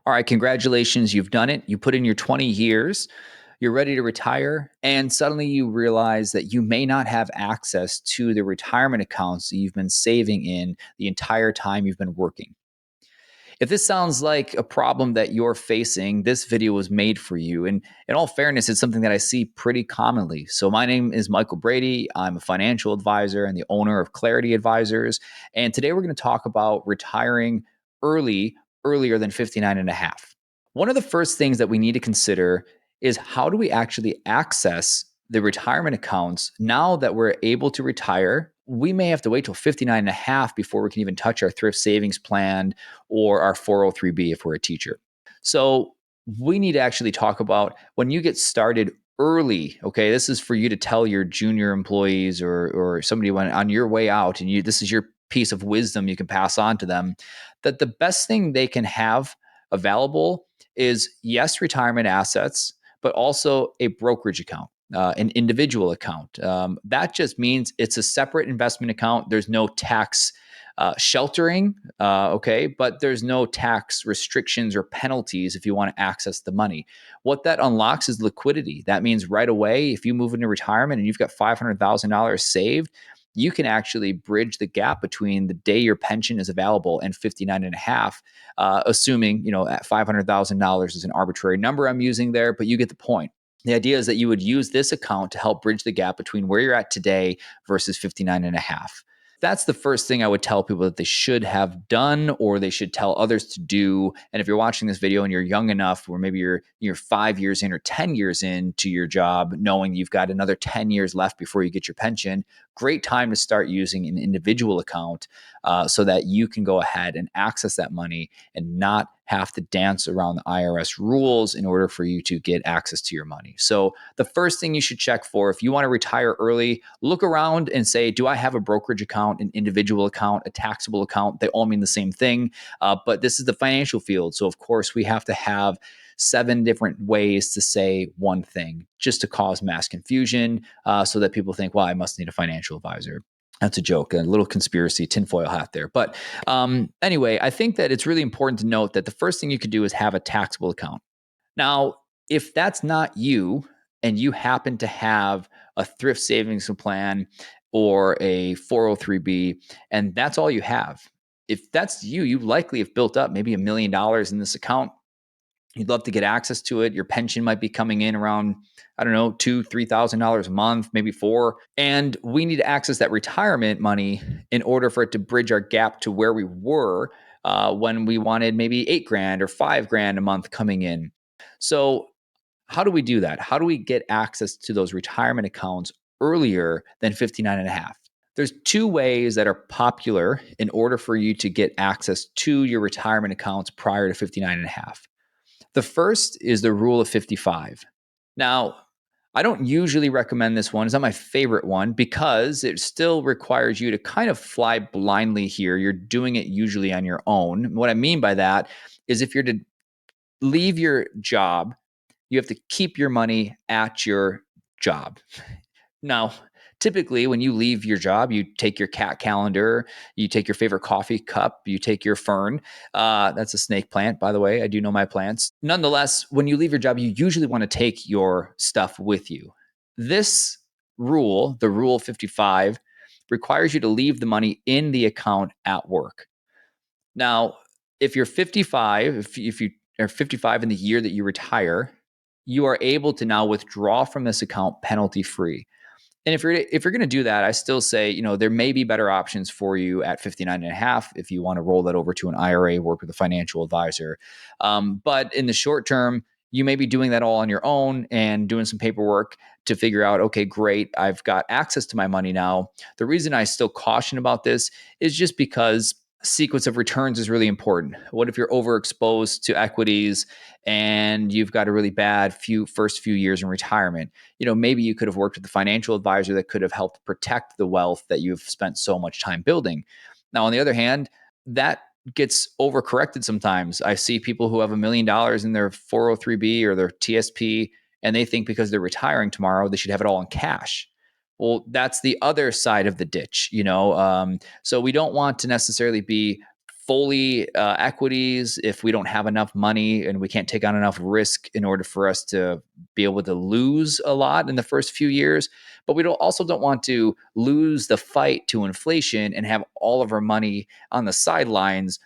All right, congratulations, you've done it. You put in your 20 years, you're ready to retire, and suddenly you realize that you may not have access to the retirement accounts that you've been saving in the entire time you've been working. If this sounds like a problem that you're facing, this video was made for you. And in all fairness, it's something that I see pretty commonly. So, my name is Michael Brady. I'm a financial advisor and the owner of Clarity Advisors. And today we're going to talk about retiring earlier than 59 and a half. One of the first things that we need to consider is how do we actually access the retirement accounts now that we're able to retire? We may have to wait till 59 and a half before we can even touch our thrift savings plan or our 403b if we're a teacher. So we need to actually talk about when you get started early. Okay, this is for you to tell your junior employees or somebody when on your way out, and this is your piece of wisdom you can pass on to them, that the best thing they can have available is, yes, retirement assets, but also a brokerage account. An individual account. That just means it's a separate investment account. There's no tax sheltering, okay, but there's no tax restrictions or penalties if you want to access the money. What that unlocks is liquidity. That means right away, if you move into retirement and you've got $500,000 saved, you can actually bridge the gap between the day your pension is available and 59 and a half, assuming, at $500,000 is an arbitrary number I'm using there, but you get the point. The idea is that you would use this account to help bridge the gap between where you're at today versus 59 and a half. That's the first thing I would tell people that they should have done or they should tell others to do. And if you're watching this video and you're young enough, or maybe you're 5 years in or 10 years into your job, knowing you've got another 10 years left before you get your pension, great time to start using an individual account so that you can go ahead and access that money and not have to dance around the IRS rules in order for you to get access to your money. So the first thing you should check for, if you want to retire early, look around and say, do I have a brokerage account, an individual account, a taxable account? They all mean the same thing, but this is the financial field. So of course we have to have 7 different ways to say one thing just to cause mass confusion so that people think, well, I must need a financial advisor. That's a joke, a little conspiracy, tinfoil hat there. But anyway, I think that it's really important to note that the first thing you could do is have a taxable account. Now, if that's not you and you happen to have a thrift savings plan or a 403b, and that's all you have, if that's you, you likely have built up maybe $1 million in this account. You'd love to get access to it. Your pension might be coming in around, I don't know, $2,000-$3,000 a month, maybe $4,000. And we need to access that retirement money in order for it to bridge our gap to where we were when we wanted maybe $8,000 or $5,000 a month coming in. So how do we do that? How do we get access to those retirement accounts earlier than 59 and a half? There's 2 ways that are popular in order for you to get access to your retirement accounts prior to 59 and a half. The first is the rule of 55. Now, I don't usually recommend this one. It's not my favorite one because it still requires you to kind of fly blindly here. You're doing it usually on your own. What I mean by that is if you're to leave your job, you have to keep your money at your job. Now, typically, when you leave your job, you take your cat calendar, you take your favorite coffee cup, you take your fern. That's a snake plant, by the way. I do know my plants. Nonetheless, when you leave your job, you usually want to take your stuff with you. This rule, the rule 55, requires you to leave the money in the account at work. Now, if you're 55, if you are 55 in the year that you retire, you are able to now withdraw from this account penalty free. And if you're going to do that, I still say, there may be better options for you at 59 and a half if you want to roll that over to an IRA, work with a financial advisor. But in the short term, you may be doing that all on your own and doing some paperwork to figure out, okay, great, I've got access to my money now. The reason I still caution about this is just because sequence of returns is really important. What if you're overexposed to equities and you've got a really bad first few years in retirement? Maybe you could have worked with a financial advisor that could have helped protect the wealth that you've spent so much time building. Now, on the other hand, that gets overcorrected sometimes. I see people who have $1 million in their 403b or their TSP, and they think because they're retiring tomorrow, they should have it all in cash. Well, that's the other side of the ditch, So we don't want to necessarily be fully equities if we don't have enough money and we can't take on enough risk in order for us to be able to lose a lot in the first few years. But we also don't want to lose the fight to inflation and have all of our money on the sidelines,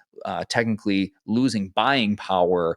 technically losing buying power.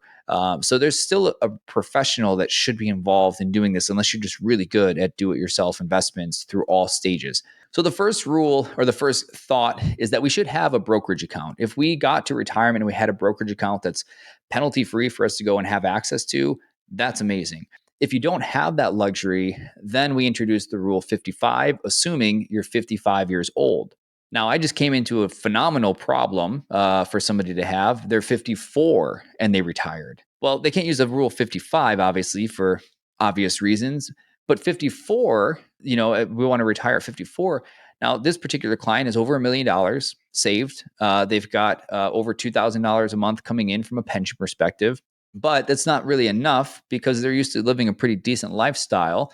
So there's still a professional that should be involved in doing this, unless you're just really good at do-it-yourself investments through all stages. So the first rule or the first thought is that we should have a brokerage account. If we got to retirement and we had a brokerage account that's penalty free for us to go and have access to, that's amazing. If you don't have that luxury, then we introduce the rule 55, assuming you're 55 years old. Now, I just came into a phenomenal problem for somebody to have. They're 54 and they retired. Well, they can't use the rule 55, obviously, for obvious reasons. But 54, we want to retire at 54. Now, this particular client is over $1 million saved. They've got over $2,000 a month coming in from a pension perspective. But that's not really enough because they're used to living a pretty decent lifestyle.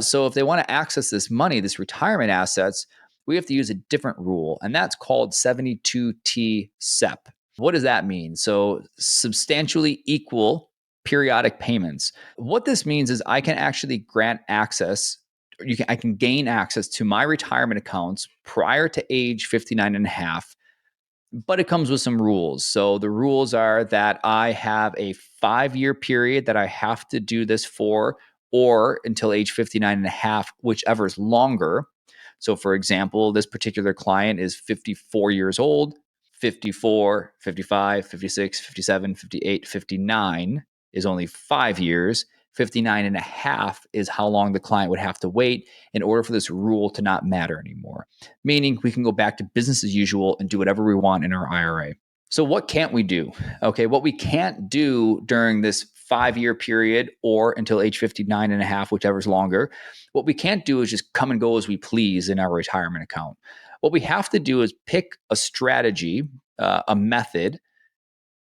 So if they want to access this money, this retirement assets, we have to use a different rule, and that's called 72T SEP. What does that mean? So substantially equal periodic payments. What this means is I can actually grant access, I can gain access to my retirement accounts prior to age 59 and a half, but it comes with some rules. So the rules are that I have a 5-year period that I have to do this for, or until age 59 and a half, whichever is longer. So for example, this particular client is 54 years old. 54, 55, 56, 57, 58, 59 is only 5 years. 59 and a half is how long the client would have to wait in order for this rule to not matter anymore, meaning we can go back to business as usual and do whatever we want in our IRA. So what can't we do? Okay, what we can't do during this 5-year period or until age 59 and a half, whichever's longer, what we can't do is just come and go as we please in our retirement account. What we have to do is pick a strategy, a method.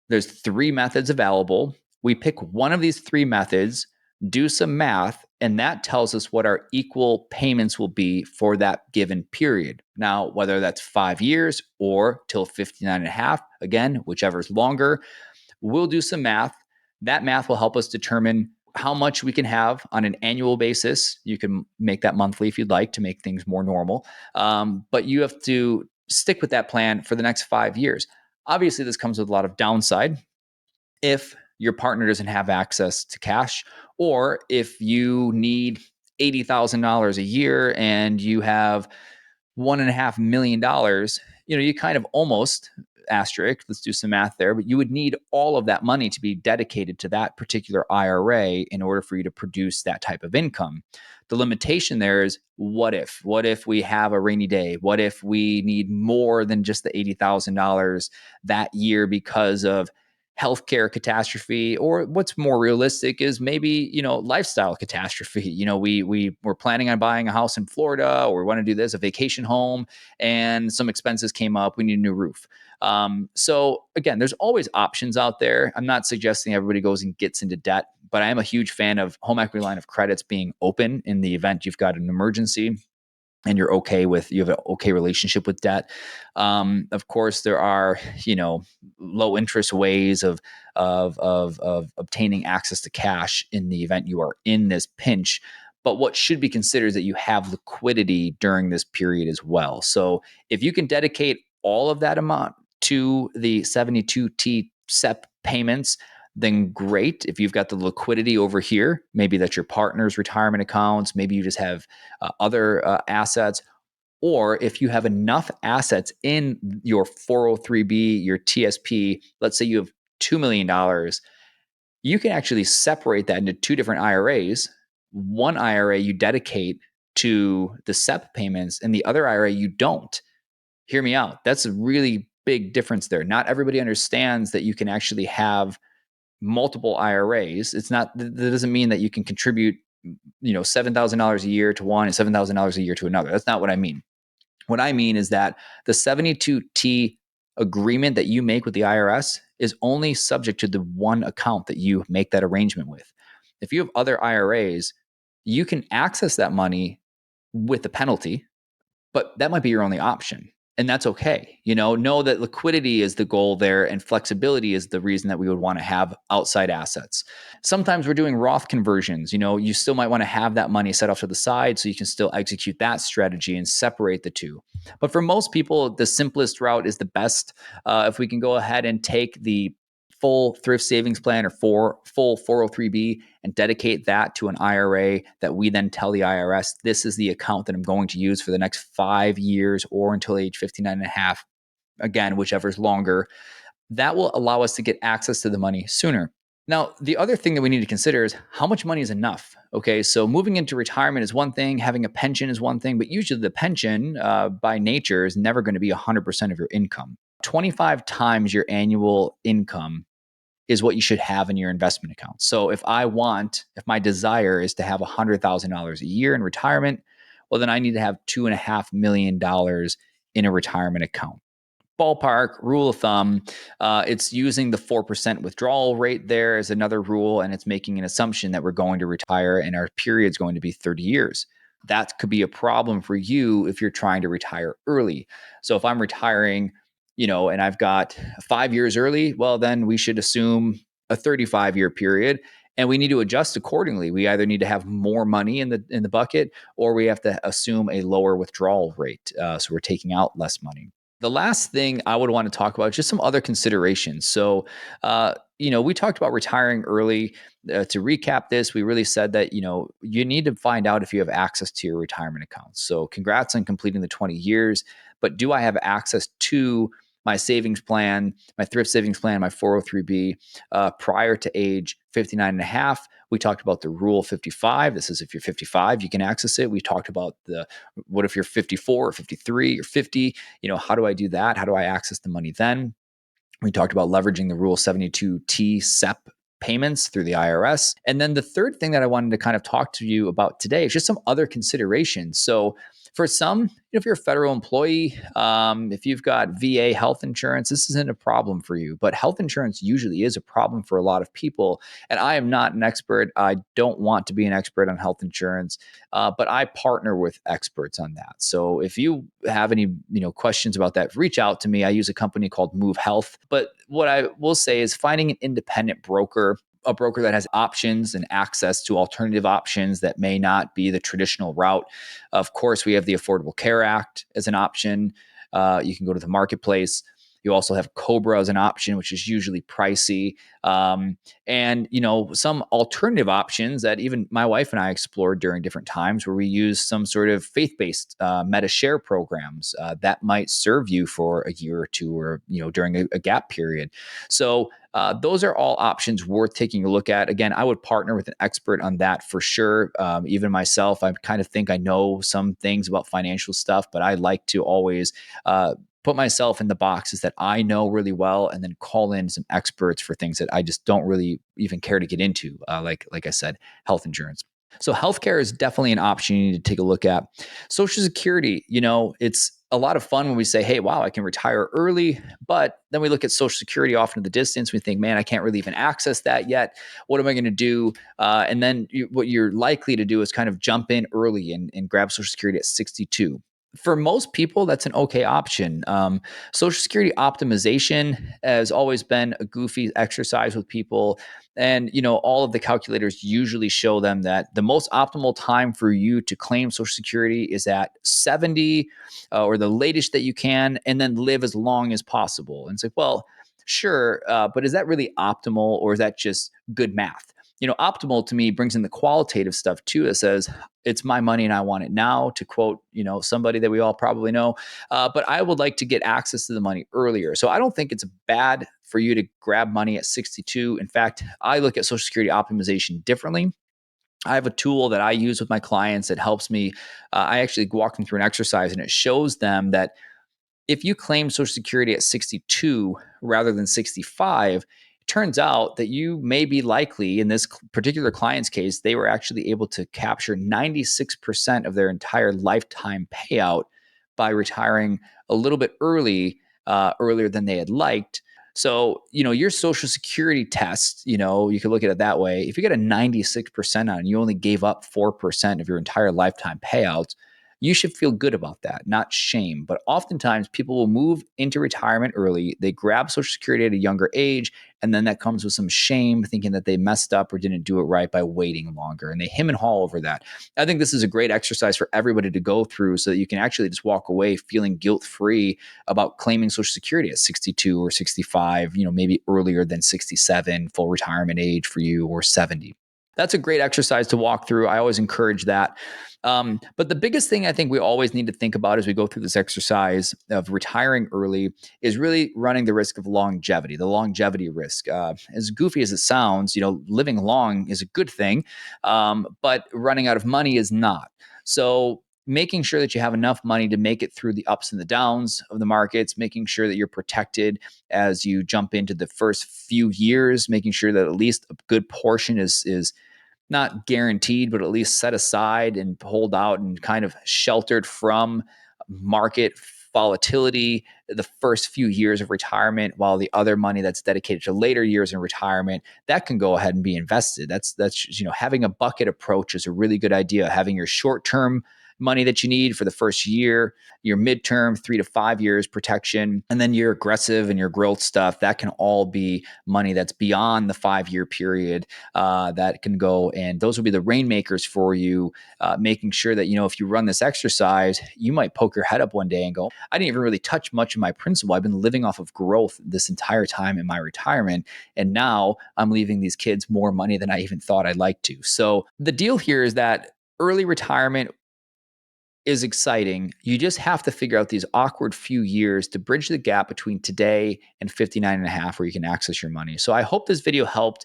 There's 3 methods available. We pick one of these 3 methods, do some math, and that tells us what our equal payments will be for that given period. Now, whether that's 5 years or till 59 and a half, again, whichever is longer, we'll do some math. That math will help us determine how much we can have on an annual basis. You can make that monthly if you'd like to make things more normal. But you have to stick with that plan for the next 5 years. Obviously, this comes with a lot of downside. If your partner doesn't have access to cash, or if you need $80,000 a year and you have $1.5 million, you kind of almost asterisk, let's do some math there, but you would need all of that money to be dedicated to that particular IRA in order for you to produce that type of income. The limitation there is what if? What if we have a rainy day? What if we need more than just the $80,000 that year because of healthcare catastrophe, or what's more realistic is maybe lifestyle catastrophe. We were planning on buying a house in Florida, or we want to do this, a vacation home, and some expenses came up, we need a new roof. So again, there's always options out there. I'm not suggesting everybody goes and gets into debt, but I am a huge fan of home equity line of credits being open in the event you've got an emergency and you have an okay relationship with debt. Of course, there are low interest ways of obtaining access to cash in the event you are in this pinch. But what should be considered is that you have liquidity during this period as well. So if you can dedicate all of that amount to the 72T SEP payments, then great. If you've got the liquidity over here, maybe that's your partner's retirement accounts, maybe you just have other assets, or if you have enough assets in your 403b, your TSP, let's say you have $2 million, you can actually separate that into 2 different IRAs. One IRA you dedicate to the SEP payments, and the other IRA you don't. Hear me out. That's a really big difference there. Not everybody understands that you can actually have multiple IRAs. That doesn't mean that you can contribute, $7,000 a year to one and $7,000 a year to another. That's not what I mean. What I mean is that the 72T agreement that you make with the IRS is only subject to the one account that you make that arrangement with. If you have other IRAs, you can access that money with the penalty, but that might be your only option. And that's okay. Know that liquidity is the goal there and flexibility is the reason that we would want to have outside assets. Sometimes we're doing Roth conversions. You still might want to have that money set off to the side so you can still execute that strategy and separate the two. But for most people, the simplest route is the best. If we can go ahead and take the full thrift savings plan or full 403b and dedicate that to an IRA that we then tell the IRS, this is the account that I'm going to use for the next 5 years or until age 59 and a half, again, whichever is longer, that will allow us to get access to the money sooner. Now, the other thing that we need to consider is how much money is enough. Okay, so moving into retirement is one thing, having a pension is one thing, but usually the pension by nature is never going to be 100% of your income. 25 times your annual income is what you should have in your investment account. So if my desire is to have $100,000 a year in retirement, well, then I need to have $2.5 million in a retirement account. Ballpark rule of thumb, it's using the 4% withdrawal rate there as another rule, and it's making an assumption that we're going to retire and our period is going to be 30 years. That could be a problem for you if you're trying to retire early. So if I'm retiring, and I've got 5 years early, well, then we should assume a 35-year period, and we need to adjust accordingly. We either need to have more money in the bucket, or we have to assume a lower withdrawal rate, so we're taking out less money. The last thing I would want to talk about is just some other considerations. So, we talked about retiring early. To recap this, we really said that, you need to find out if you have access to your retirement accounts. So, congrats on completing the 20 years, but do I have access to my savings plan, my thrift savings plan, my 403b prior to age 59 and a half? We talked about the rule 55. This is if you're 55, you can access it. We talked about what if you're 54 or 53 or 50? How do I do that? How do I access the money then? We talked about leveraging the Rule 72T SEP payments through the IRS. And then the third thing that I wanted to kind of talk to you about today is just some other considerations. So for some, if you're a federal employee, if you've got VA health insurance, this isn't a problem for you. But health insurance usually is a problem for a lot of people. And I am not an expert. I don't want to be an expert on health insurance, but I partner with experts on that. So if you have any questions about that, reach out to me. I use a company called Move Health. But what I will say is finding an independent broker, a broker that has options and access to alternative options that may not be the traditional route. Of course, we have the Affordable Care Act as an option. You can go to the marketplace. You also have COBRA as an option, which is usually pricey. And, some alternative options that even my wife and I explored during different times where we use some sort of faith-based meta share programs that might serve you for a year or two or, during a gap period. So those are all options worth taking a look at. Again, I would partner with an expert on that for sure. Even myself, I kind of think I know some things about financial stuff, but I like to always put myself in the boxes that I know really well and then call in some experts for things that I just don't really even care to get into, like I said, health insurance. So healthcare is definitely an option you need to take a look at. Social Security, it's a lot of fun when we say, hey, wow, I can retire early. But then we look at Social Security off in the distance. We think, man, I can't really even access that yet. What am I going to do? And then what you're likely to do is kind of jump in early and grab Social Security at 62. For most people, that's an okay option. Social Security optimization has always been a goofy exercise with people. And, all of the calculators usually show them that the most optimal time for you to claim Social Security is at 70 or the latest that you can, and then live as long as possible. And it's like, well, sure, but is that really optimal or is that just good math? Optimal to me brings in the qualitative stuff too. That says it's my money and I want it now. To quote, somebody that we all probably know, but I would like to get access to the money earlier. So I don't think it's bad for you to grab money at 62. In fact, I look at Social Security optimization differently. I have a tool that I use with my clients that helps me. I actually walk them through an exercise, and it shows them that if you claim Social Security at 62 rather than 65, it turns out that you may be likely, in this particular client's case, they were actually able to capture 96% of their entire lifetime payout by retiring a little bit earlier than they had liked. So, your Social Security test, you could look at it that way. If you get a 96% on, you only gave up 4% of your entire lifetime payouts. you should feel good about that, not shame. But oftentimes people will move into retirement early. They grab Social Security at a younger age, and then that comes with some shame, thinking that they messed up or didn't do it right by waiting longer. And they hem and haw over that. I think this is a great exercise for everybody to go through so that you can actually just walk away feeling guilt-free about claiming Social Security at 62 or 65, maybe earlier than 67, full retirement age for you, or 70. That's a great exercise to walk through. I always encourage that. But the biggest thing I think we always need to think about as we go through this exercise of retiring early is really running the risk of longevity, the longevity risk. As goofy as it sounds, living long is a good thing, but running out of money is not. So making sure that you have enough money to make it through the ups and the downs of the markets, making sure that you're protected as you jump into the first few years, making sure that at least a good portion is not guaranteed, but at least set aside and pulled out and kind of sheltered from market volatility the first few years of retirement, while the other money that's dedicated to later years in retirement, that can go ahead and be invested. That's having a bucket approach is a really good idea. Having your short-term money that you need for the first year, your midterm 3 to 5 years protection, and then your aggressive and your growth stuff, that can all be money that's beyond the 5-year period that can go. And those will be the rainmakers for you, making sure that, if you run this exercise, you might poke your head up one day and go, I didn't even really touch much of my principal. I've been living off of growth this entire time in my retirement. And now I'm leaving these kids more money than I even thought I'd like to. So the deal here is that early retirement is exciting. You just have to figure out these awkward few years to bridge the gap between today and 59 and a half where you can access your money. So I hope this video helped.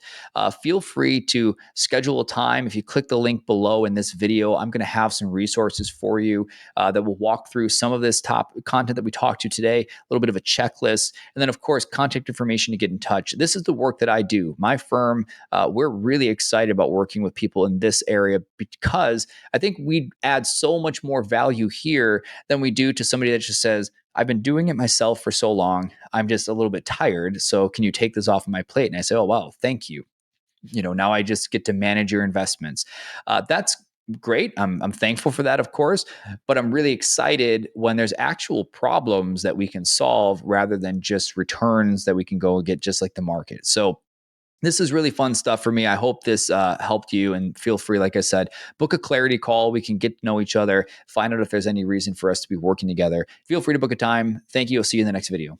Feel free to schedule a time. If you click the link below in this video, I'm going to have some resources for you that will walk through some of this top content that we talked to today, a little bit of a checklist, and then of course, contact information to get in touch. This is the work that I do. My firm, we're really excited about working with people in this area because I think we add so much more value here than we do to somebody that just says, I've been doing it myself for so long. I'm just a little bit tired. So can you take this off of my plate? And I say, oh, wow, thank you. Now I just get to manage your investments. That's great. I'm thankful for that, of course, but I'm really excited when there's actual problems that we can solve rather than just returns that we can go and get just like the market. So this is really fun stuff for me. I hope this helped you, and feel free, like I said, book a clarity call. We can get to know each other, find out if there's any reason for us to be working together. Feel free to book a time. Thank you. I'll see you in the next video.